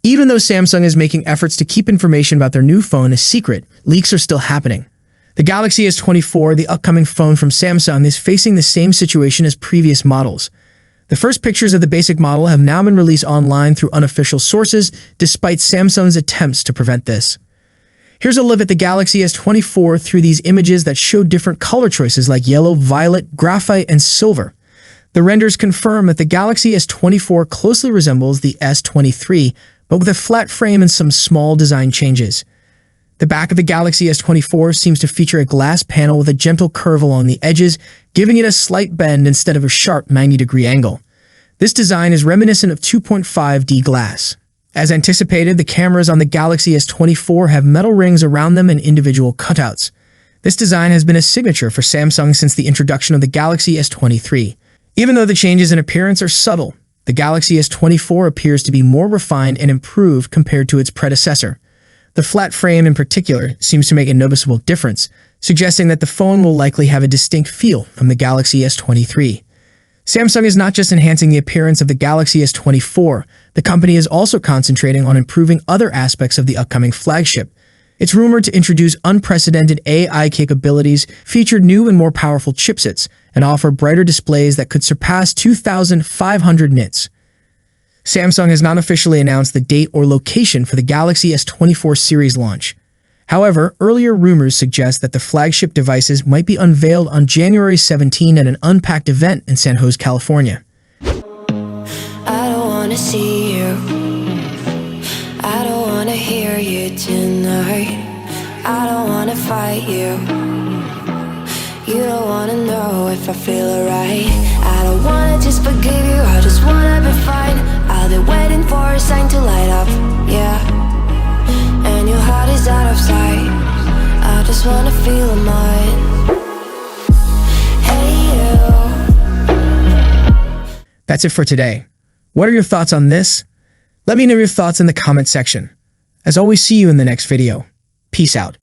Even though Samsung is making efforts to keep information about their new phone a secret, leaks are still happening. The Galaxy S24, the upcoming phone from Samsung, is facing the same situation as previous models. The first pictures of the basic model have now been released online through unofficial sources, despite Samsung's attempts to prevent this. Here's a look at the Galaxy S24 through these images that show different color choices like yellow, violet, graphite, and silver. The renders confirm that the Galaxy S24 closely resembles the S23, but with a flat frame and some small design changes. The back of the Galaxy S24 seems to feature a glass panel with a gentle curve along the edges, giving it a slight bend instead of a sharp 90-degree angle. This design is reminiscent of 2.5D glass. As anticipated, the cameras on the Galaxy S24 have metal rings around them and individual cutouts. This design has been a signature for Samsung since the introduction of the Galaxy S23. Even though the changes in appearance are subtle, the Galaxy S24 appears to be more refined and improved compared to its predecessor. The flat frame in particular seems to make a noticeable difference, suggesting that the phone will likely have a distinct feel from the Galaxy S23. Samsung is not just enhancing the appearance of the Galaxy S24, the company is also concentrating on improving other aspects of the upcoming flagship. It's rumored to introduce unprecedented AI capabilities, feature new and more powerful chipsets, and offer brighter displays that could surpass 2,500 nits. Samsung has not officially announced the date or location for the Galaxy S24 series launch. However, earlier rumors suggest that the flagship devices might be unveiled on January 17 at an unpacked event in San Jose, California. I don't wanna see you. I don't wanna hear you tonight. I don't wanna fight you. You don't wanna know if I feel alright. I don't wanna just forgive you, I just wanna be fine. I'll be waiting for a sign to light up, yeah. And your heart is out of sight. I just wanna feel mine. Hey you. That's it for today. What are your thoughts on this? Let me know your thoughts in the comment section. As always, see you in the next video. Peace out.